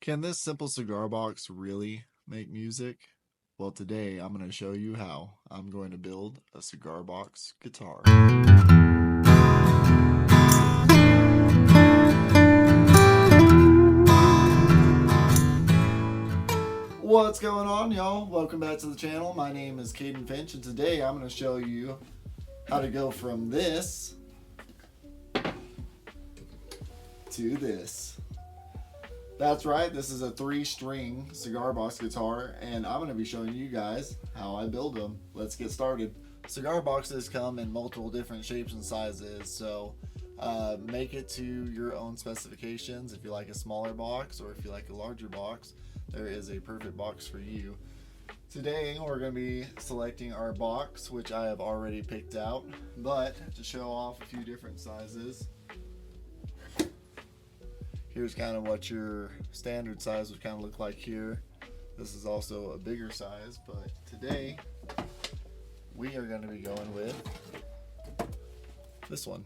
Can this simple cigar box really make music? Well, today I'm going to show you how. I'm going to build a cigar box guitar. What's going on, y'all? Welcome back to the channel. My name is Caden Finch, and today I'm going to show you how to go from this to this. That's right, this is a 3-string cigar box guitar, and I'm going to be showing you guys how I build them. Let's get started. Cigar boxes come in multiple different shapes and sizes, so make it to your own specifications. If you like a smaller box or if you like a larger box, there is a perfect box for you. Today we're going to be selecting our box, which I have already picked out, but to show off a few different sizes, here's kind of what your standard size would kind of look like here. This is also a bigger size, but today we are going to be going with this one.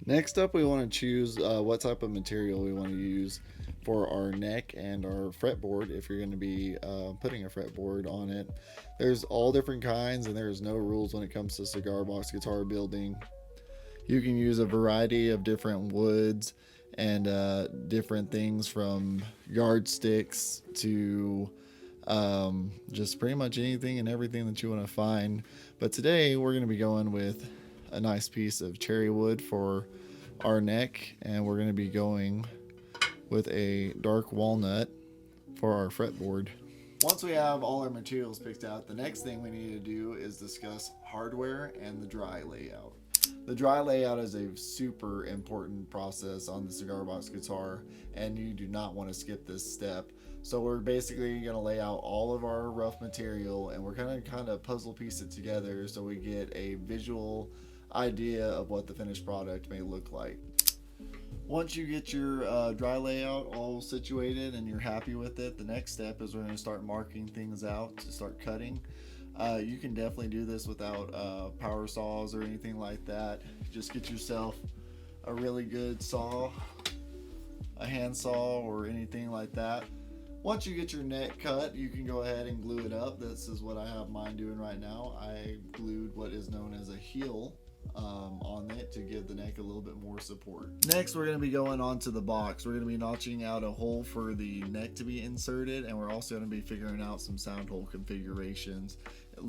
Next up, we want to choose what type of material we want to use for our neck and our fretboard if you're going to be putting a fretboard on it. There's all different kinds, and there's no rules when it comes to cigar box guitar building. You can use a variety of different woods and different things, from yardsticks to just pretty much anything and everything that you want to find. But today we're going to be going with a nice piece of cherry wood for our neck, and we're going to be going with a dark walnut for our fretboard. Once we have all our materials picked out, the next thing we need to do is discuss hardware and the dry layout. The dry layout is a super important process on the cigar box guitar, and you do not want to skip this step. So we're basically going to lay out all of our rough material, and we're going to kind of puzzle piece it together so we get a visual idea of what the finished product may look like. Once you get your dry layout all situated and you're happy with it, the next step is we're going to start marking things out to start cutting. You can definitely do this without power saws or anything like that. Just get yourself a really good saw, a hand saw or anything like that. Once you get your neck cut, you can go ahead and glue it up. This is what I have mine doing right now. I glued what is known as a heel on it to give the neck a little bit more support. Next, we're going to be going on to the box. We're going to be notching out a hole for the neck to be inserted, and we're also going to be figuring out some sound hole configurations.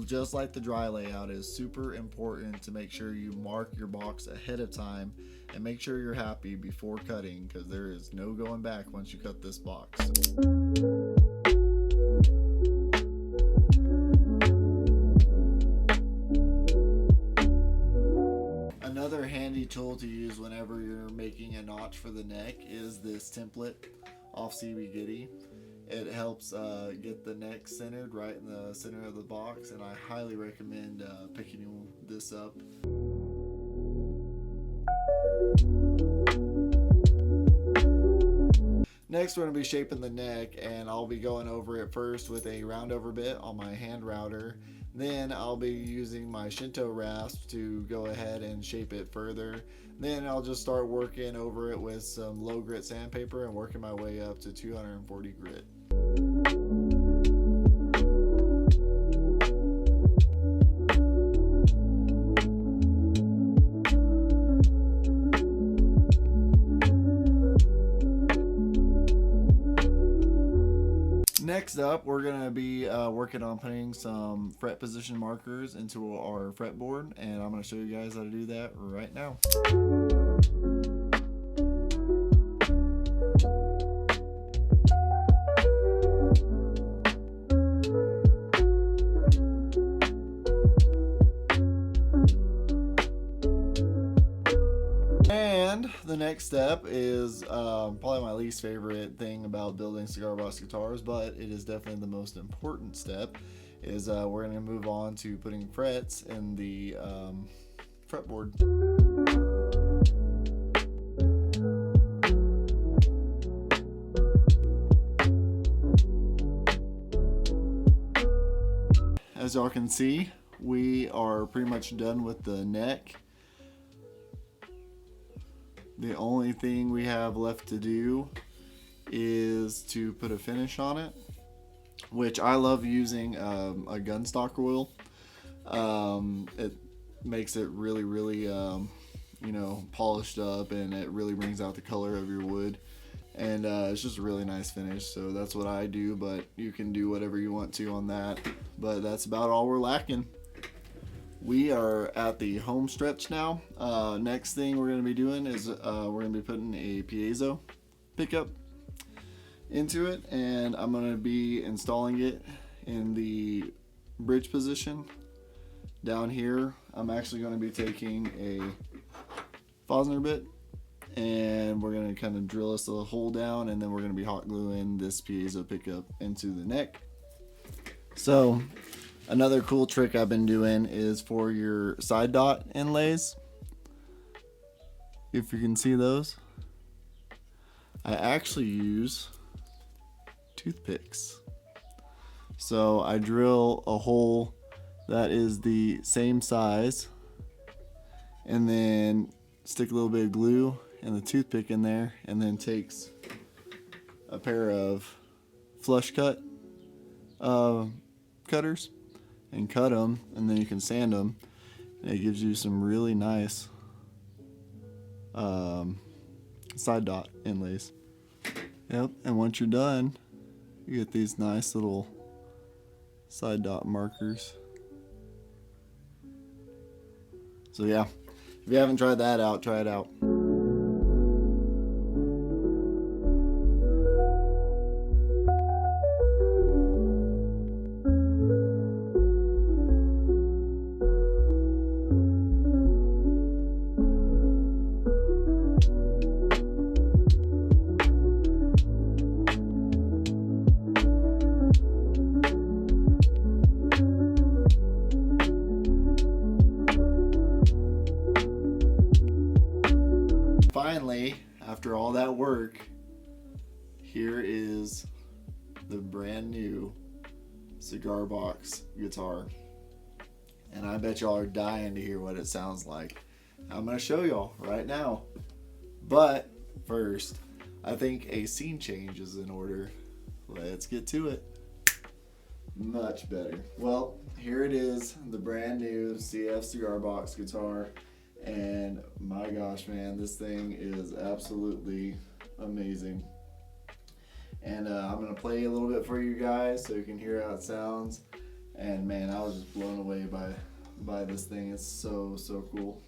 Just like the dry layout, is super important to make sure you mark your box ahead of time and make sure you're happy before cutting, because there is no going back once you cut this box. Another handy tool to use whenever you're making a notch for the neck is this template off CB Giddy. It helps get the neck centered right in the center of the box, and I highly recommend picking this up. Next, we're going to be shaping the neck, and I'll be going over it first with a round over bit on my hand router. Then I'll be using my Shinto rasp to go ahead and shape it further. Then I'll just start working over it with some low grit sandpaper and working my way up to 240 grit. Next up, we're going to be working on putting some fret position markers into our fretboard, and I'm going to show you guys how to do that right now. And the next step is probably my least favorite thing about building cigar box guitars, but it is definitely the most important step, is we're going to move on to putting frets in the fretboard. As y'all can see, we are pretty much done with the neck. The only thing we have left to do is to put a finish on it, which I love using a gunstock oil. It makes it really, really, polished up, and it really brings out the color of your wood. And it's just a really nice finish, so that's what I do, but you can do whatever you want to on that. But that's about all we're lacking. We are at the home stretch now. Next thing we're going to be doing is we're going to be putting a piezo pickup into it, and I'm going to be installing it in the bridge position. Down here, I'm actually going to be taking a Fosner bit, and we're going to kind of drill us a hole down, and then we're going to be hot gluing this piezo pickup into the neck. So another cool trick I've been doing is for your side dot inlays. If you can see those, I actually use toothpicks. So I drill a hole that is the same size, and then stick a little bit of glue and the toothpick in there, and then takes a pair of flush cut cutters and cut them, and then you can sand them, and it gives you some really nice side dot inlays. Yep, and once you're done, you get these nice little side dot markers. So yeah, if you haven't tried that out, try it out. Finally, after all that work, here is the brand new Cigar Box Guitar. And I bet y'all are dying to hear what it sounds like. I'm going to show y'all right now. But first, I think a scene change is in order. Let's get to it. Much better. Well, here it is, the brand new CF Cigar Box Guitar. And my gosh, man, this thing is absolutely amazing. And I'm going to play a little bit for you guys so you can hear how it sounds. And man, I was just blown away by this thing. It's so cool.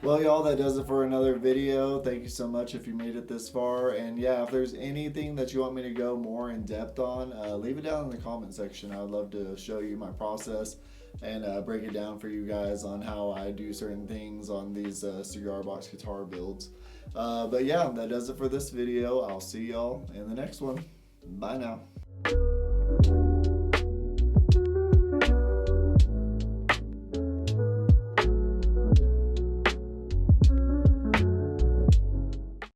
Well, y'all, that does it for another video. Thank you so much if you made it this far. And yeah, if there's anything that you want me to go more in depth on, leave it down in the comment section. I would love to show you my process and break it down for you guys on how I do certain things on these cigar box guitar builds. But yeah, that does it for this video. I'll see y'all in the next one. Bye now.